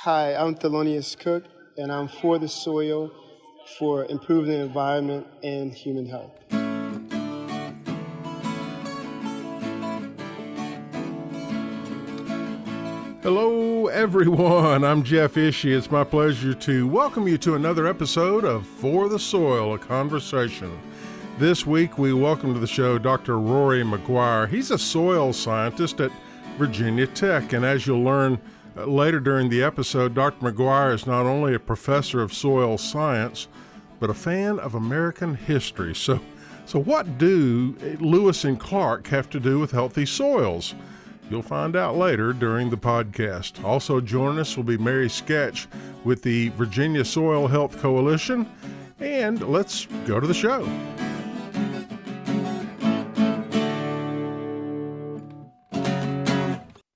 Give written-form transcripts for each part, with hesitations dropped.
Hi, I'm Thelonious Cook, and I'm for the soil, for improving the environment and human health. Hello, everyone. I'm Jeff Ishee. It's my pleasure to welcome you to another episode of For the Soil, a Conversation. This week, we welcome to the show Dr. Rory Maguire. He's a soil scientist at Virginia Tech, and as you'll learn later during the episode, Dr. Maguire is not only a professor of soil science, but a fan of American history. So what do Lewis and Clark have to do with healthy soils? You'll find out later during the podcast. Also joining us will be Mary Sketch with the Virginia Soil Health Coalition. And let's go to the show.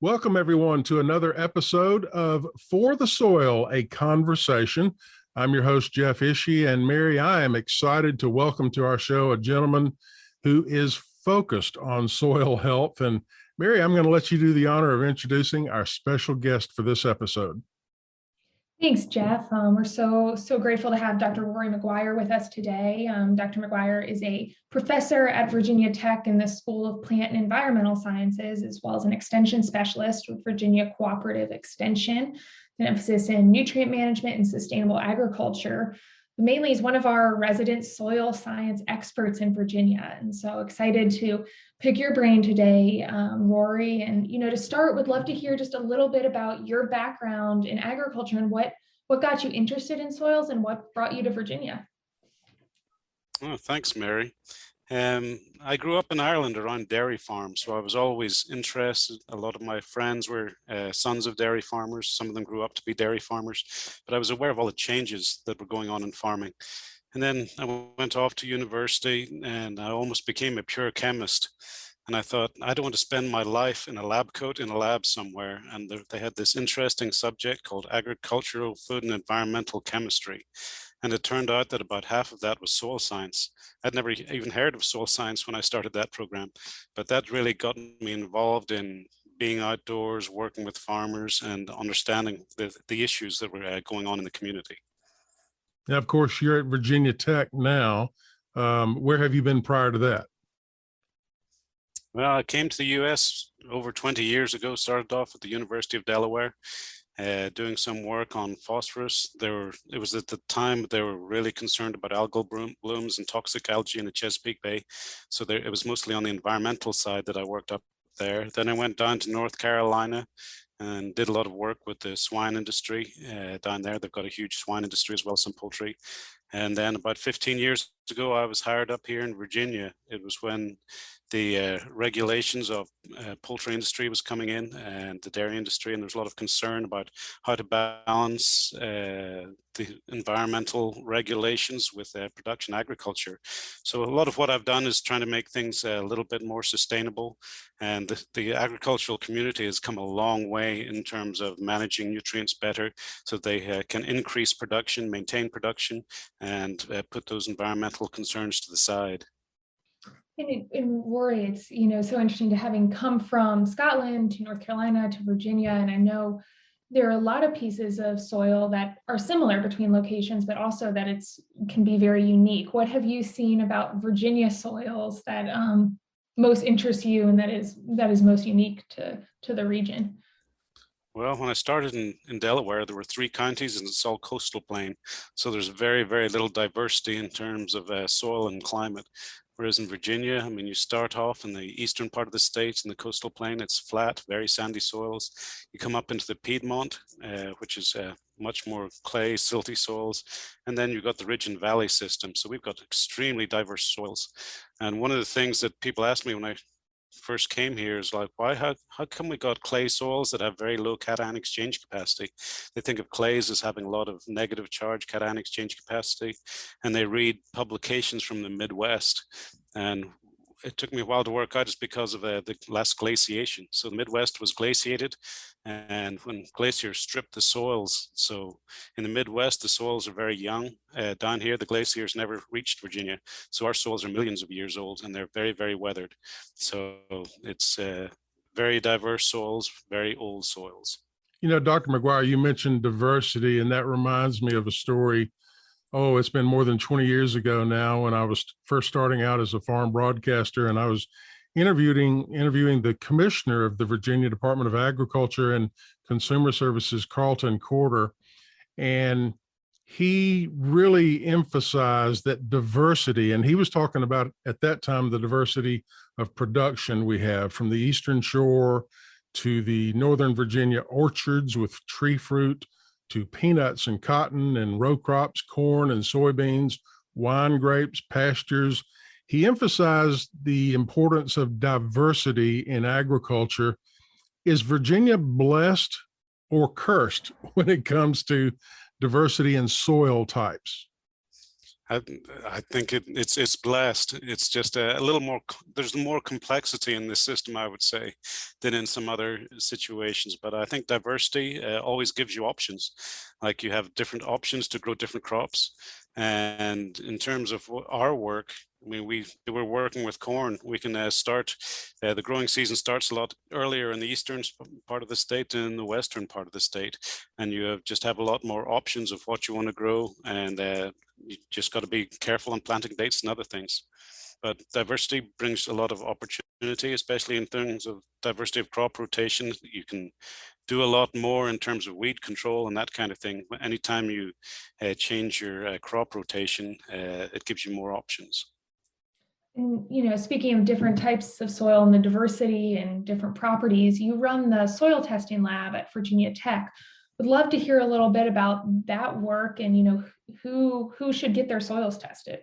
Welcome, everyone, to another episode of For the Soil, a Conversation. I'm your host, Jeff Ishee, and Mary, I am excited to welcome to our show a gentleman who is focused on soil health. And Mary, I'm going to let you do the honor of introducing our special guest for this episode. Thanks, Jeff. We're so grateful to have Dr. Rory Maguire with us today. Dr. Maguire is a professor at Virginia Tech in the School of Plant and Environmental Sciences, as well as an extension specialist with Virginia Cooperative Extension, an emphasis in nutrient management and sustainable agriculture. Mainly, he's one of our resident soil science experts in Virginia. And so excited to pick your brain today, Rory. And, to start, would love to hear just a little bit about your background in agriculture and what got you interested in soils and what brought you to Virginia. Oh, thanks, Mary. I grew up in Ireland around dairy farms, so I was always interested. A lot of my friends were sons of dairy farmers. Some of them grew up to be dairy farmers, but I was aware of all the changes that were going on in farming. And then I went off to university and I almost became a pure chemist. And I thought, I don't want to spend my life in a lab coat in a lab somewhere. And they had this interesting subject called agricultural, food and environmental chemistry. And it turned out that about half of that was soil science. I'd never even heard of soil science when I started that program, but that really got me involved in being outdoors, working with farmers and understanding the issues that were going on in the community. Now, of course, you're at Virginia Tech now. Where have you been prior to that? Well, I came to the US over 20 years ago, started off at the University of Delaware. Doing some work on phosphorus. It was at the time they were really concerned about algal blooms and toxic algae in the Chesapeake Bay. So it was mostly on the environmental side that I worked up there. Then I went down to North Carolina and did a lot of work with the swine industry down there. They've got a huge swine industry as well as some poultry. And then about 15 years ago, I was hired up here in Virginia. It was when the regulations of poultry industry was coming in and the dairy industry, and there's a lot of concern about how to balance the environmental regulations with production agriculture. So a lot of what I've done is trying to make things a little bit more sustainable, and the agricultural community has come a long way in terms of managing nutrients better so they can increase production, maintain production, and put those environmental concerns to the side. And Rory, it's so interesting to having come from Scotland to North Carolina to Virginia, and I know there are a lot of pieces of soil that are similar between locations, but also that can be very unique. What have you seen about Virginia soils that most interests you and that is most unique to the region? Well, when I started in Delaware, there were 3 counties and it's all coastal plain. So there's very, very little diversity in terms of soil and climate. Whereas in Virginia, you start off in the eastern part of the state in the coastal plain, it's flat, very sandy soils. You come up into the Piedmont, which is much more clay, silty soils. And then you've got the ridge and valley system. So we've got extremely diverse soils. And one of the things that people ask me when I first came here is like, how come we got clay soils that have very low cation exchange capacity? They think of clays as having a lot of negative charge cation exchange capacity, and they read publications from the Midwest. And it took me a while to work out, is because of the last glaciation. So the Midwest was glaciated, and when glaciers stripped the soils, so in the Midwest, the soils are very young. Down here, the glaciers never reached Virginia. So our soils are millions of years old, and they're very, very weathered. So it's very diverse soils, very old soils. You know, Dr. Maguire, you mentioned diversity, and that reminds me of a story. Oh, it's been more than 20 years ago now when I was first starting out as a farm broadcaster, and I was interviewing the commissioner of the Virginia Department of Agriculture and Consumer Services, Carlton Corder, and he really emphasized that diversity, and he was talking about at that time the diversity of production we have from the Eastern Shore to the Northern Virginia orchards with tree fruit to peanuts and cotton and row crops, corn and soybeans, wine grapes, pastures. He emphasized the importance of diversity in agriculture. Is Virginia blessed or cursed when it comes to diversity in soil types? I think it's blessed. It's just a little more, there's more complexity in this system, I would say, than in some other situations. But I think diversity always gives you options. Like you have different options to grow different crops. And in terms of our work, I mean, we're working with corn. We can start, the growing season starts a lot earlier in the eastern part of the state than in the western part of the state. And you just have a lot more options of what you want to grow. And you just got to be careful on planting dates and other things. But diversity brings a lot of opportunity, especially in terms of diversity of crop rotation. You can do a lot more in terms of weed control and that kind of thing. Anytime you change your crop rotation, it gives you more options. And, you know, speaking of different types of soil and the diversity and different properties, you run the soil testing lab at Virginia Tech. Would love to hear a little bit about that work and, you know, who should get their soils tested.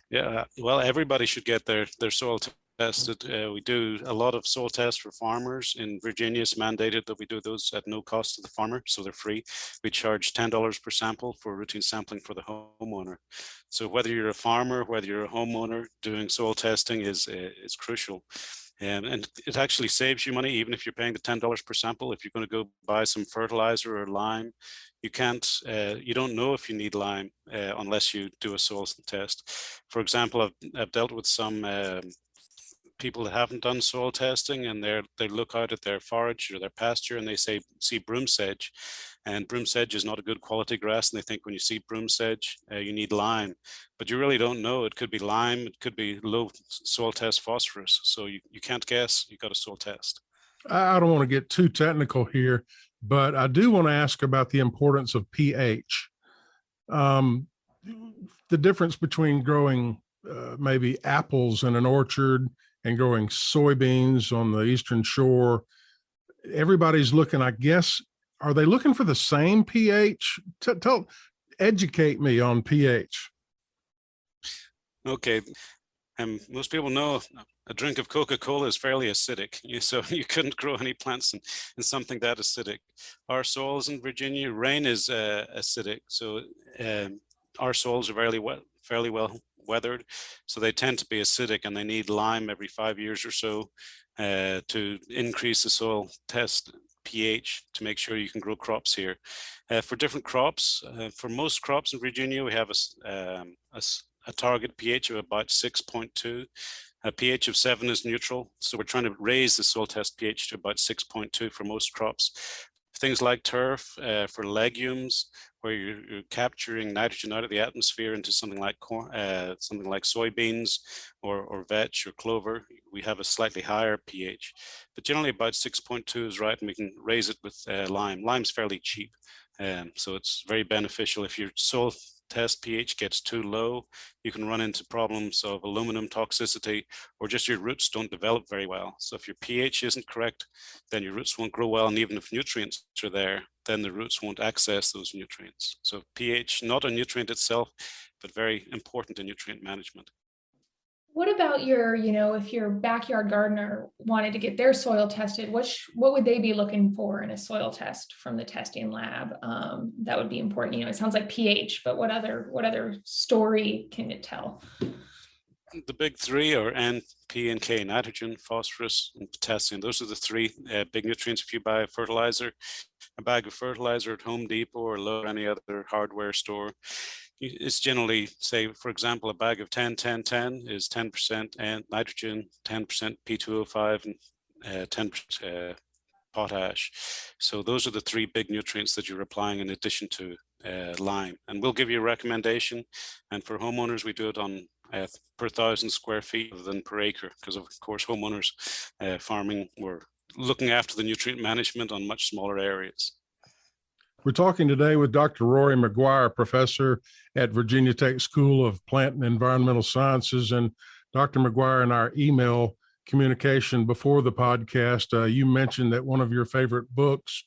Yeah, well, everybody should get their soil tested. We do a lot of soil tests for farmers. In Virginia, it's mandated that we do those at no cost to the farmer, so they're free. We charge $10 per sample for routine sampling for the homeowner. So whether you're a farmer, whether you're a homeowner, doing soil testing is crucial. And it actually saves you money, even if you're paying the $10 per sample. If you're going to go buy some fertilizer or lime, you don't know if you need lime unless you do a soil test. For example, I've dealt with some people that haven't done soil testing, and they look out at their forage or their pasture and they see broom sedge, and broom sedge is not a good quality grass, and they think when you see broom sedge you need lime, but you really don't know. It could be lime, it could be low soil test phosphorus, so you can't guess. You got a soil test. I don't want to get too technical here, but I do want to ask about the importance of pH. The difference between growing maybe apples in an orchard and growing soybeans on the Eastern Shore. Everybody's looking, I guess, are they looking for the same pH? Educate me on pH. Okay. Most people know a drink of Coca-Cola is fairly acidic, so you couldn't grow any plants in something that acidic. Our soils in Virginia, rain is acidic, so our soils are fairly well weathered, so they tend to be acidic, and they need lime every 5 years or so to increase the soil test pH to make sure you can grow crops here. For different crops, for most crops in Virginia, we have a target pH of about 6.2. A pH of 7 is neutral, so we're trying to raise the soil test pH to about 6.2 for most crops. Things like turf, for legumes, where you're capturing nitrogen out of the atmosphere into something like corn, something like soybeans or vetch or clover, we have a slightly higher pH. But generally about 6.2 is right, and we can raise it with lime. Lime's fairly cheap, so it's very beneficial. If your soil test pH gets too low, you can run into problems of aluminum toxicity, or just your roots don't develop very well. So if your pH isn't correct, then your roots won't grow well, and even if nutrients are there, then the roots won't access those nutrients. So pH, not a nutrient itself, but very important in nutrient management. What about if your backyard gardener wanted to get their soil tested, what would they be looking for in a soil test from the testing lab? That would be important. It sounds like pH, but what other story can it tell? The big three are N, P, and K: nitrogen, phosphorus, and potassium. Those are the three big nutrients. If you buy a bag of fertilizer at Home Depot or Lowe's or any other hardware store, it's generally, say, for example, a bag of 10-10-10 is 10% nitrogen, 10% P2O5, and 10% potash. So those are the three big nutrients that you're applying in addition to lime. And we'll give you a recommendation. And for homeowners, we do it on per 1,000 square feet rather than per acre, because of course homeowners farming, we're looking after the nutrient management on much smaller areas. We're talking today with Dr. Rory Maguire, professor at Virginia Tech School of Plant and Environmental Sciences. And Dr. Maguire, in our email communication before the podcast, you mentioned that one of your favorite books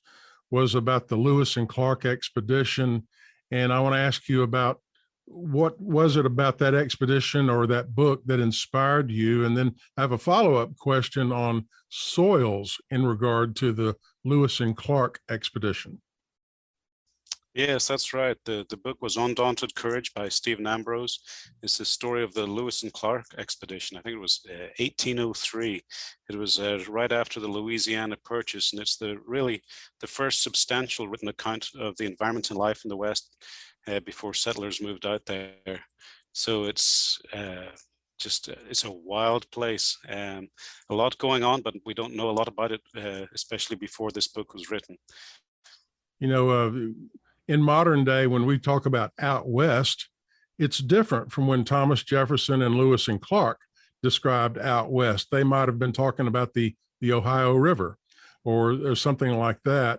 was about the Lewis and Clark expedition. And I want to ask you about what was it about that expedition or that book that inspired you? And then I have a follow-up question on soils in regard to the Lewis and Clark expedition. Yes, that's right. The book was Undaunted Courage by Stephen Ambrose. It's the story of the Lewis and Clark expedition. I think it was 1803. It was right after the Louisiana Purchase, and it's really the first substantial written account of the environment and life in the West before settlers moved out there. So it's it's a wild place. A lot going on, but we don't know a lot about it, especially before this book was written. You know, in modern day, when we talk about out west, it's different from when Thomas Jefferson and Lewis and Clark described out west. They might have been talking about the Ohio River or something like that.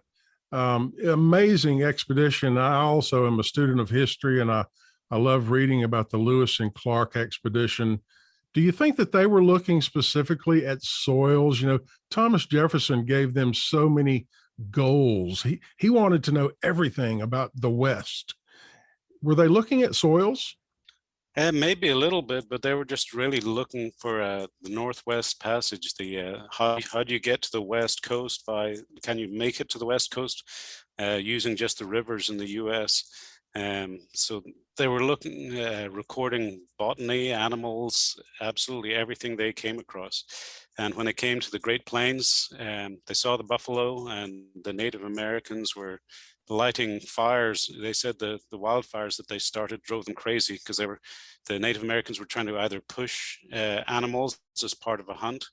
Amazing expedition. I also am a student of history, and I love reading about the Lewis and Clark expedition. Do you think that they were looking specifically at soils? You know, Thomas Jefferson gave them so many goals. He wanted to know everything about the West. Were they looking at soils? Maybe a little bit, but they were just really looking for the Northwest Passage. How do you get to the West Coast? Can you make it to the West Coast using just the rivers in the U.S.? So they were looking, recording botany, animals, absolutely everything they came across. And when it came to the Great Plains, they saw the buffalo, and the Native Americans were lighting fires. They said the wildfires that they started drove them crazy, because the Native Americans were trying to either push animals as part of a hunt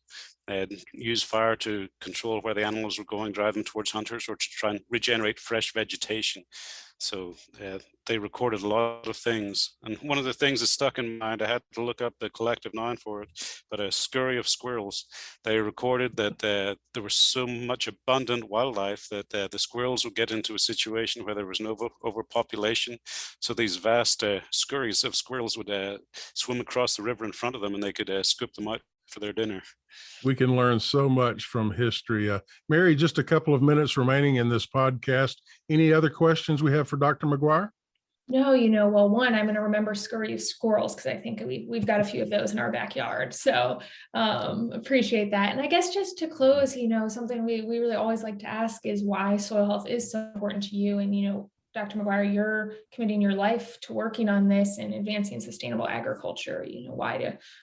and use fire to control where the animals were going, drive them towards hunters, or to try and regenerate fresh vegetation. So they recorded a lot of things. And one of the things that stuck in mind, I had to look up the collective noun for it, but a scurry of squirrels. They recorded that there was so much abundant wildlife that the squirrels would get into a situation where there was no overpopulation. So these vast scurries of squirrels would swim across the river in front of them, and they could scoop them out for their dinner. We can learn so much from history. Mary, just a couple of minutes remaining in this podcast. Any other questions we have for Dr. Maguire? No, well, one, I'm going to remember scurry of squirrels, because I think we've got a few of those in our backyard. So appreciate that. And I guess just to close, something we really always like to ask is why soil health is so important to you. And, Dr. Maguire, you're committing your life to working on this and advancing sustainable agriculture.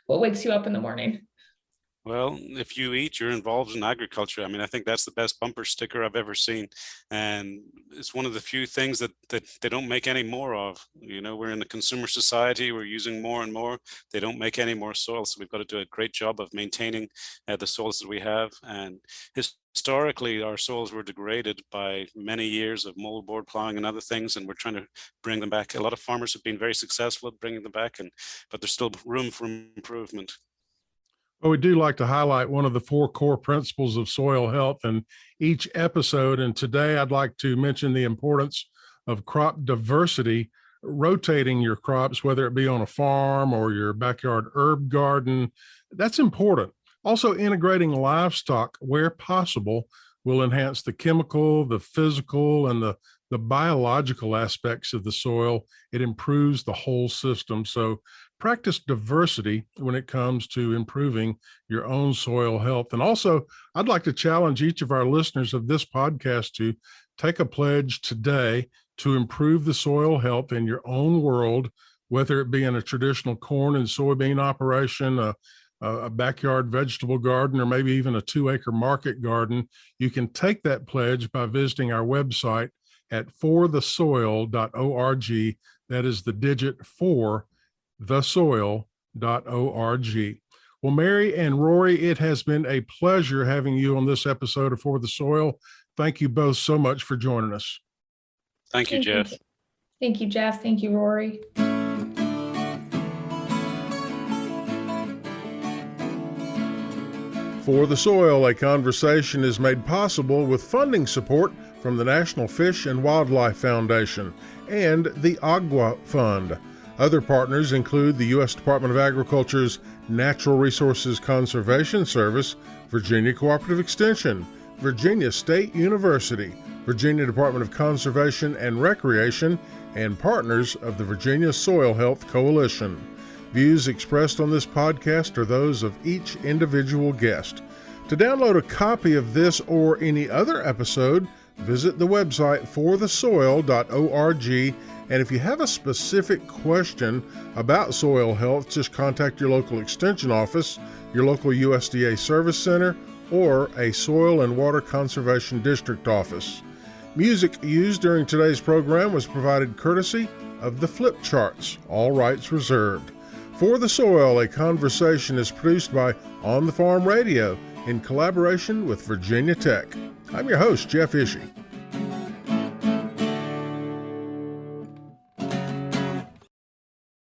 What wakes you up in the morning? Well, if you eat, you're involved in agriculture. I mean, I think that's the best bumper sticker I've ever seen. And it's one of the few things that they don't make any more of. We're in a consumer society, we're using more and more. They don't make any more soil. So we've got to do a great job of maintaining the soils that we have. And historically, our soils were degraded by many years of moldboard plowing and other things, and we're trying to bring them back. A lot of farmers have been very successful at bringing them back, but there's still room for improvement. Well, we do like to highlight one of the 4 core principles of soil health in each episode. And today I'd like to mention the importance of crop diversity, rotating your crops, whether it be on a farm or your backyard herb garden. That's important. Also, integrating livestock where possible will enhance the chemical, the physical, and the biological aspects of the soil. It improves the whole system. So practice diversity when it comes to improving your own soil health. And also, I'd like to challenge each of our listeners of this podcast to take a pledge today to improve the soil health in your own world, whether it be in a traditional corn and soybean operation, a backyard vegetable garden, or maybe even a 2-acre market garden. You can take that pledge by visiting our website at forthesoil.org. That is the digit 4, thesoil.org. Well, Mary and Rory, it has been a pleasure having you on this episode of For the Soil. Thank you both so much for joining us. Thank you, Jeff. Thank you, Jeff. Thank you, Rory. For the Soil, a conversation is made possible with funding support from the National Fish and Wildlife Foundation and the Agua Fund. Other partners include the U.S. Department of Agriculture's Natural Resources Conservation Service, Virginia Cooperative Extension, Virginia State University, Virginia Department of Conservation and Recreation, and partners of the Virginia Soil Health Coalition. Views expressed on this podcast are those of each individual guest. To download a copy of this or any other episode, visit the website forthesoil.org. And if you have a specific question about soil health, just contact your local extension office, your local USDA service center, or a soil and water conservation district office. Music used during today's program was provided courtesy of the Flip Charts, all rights reserved. For the Soil, a conversation is produced by On the Farm Radio in collaboration with Virginia Tech. I'm your host, Jeff Ishee.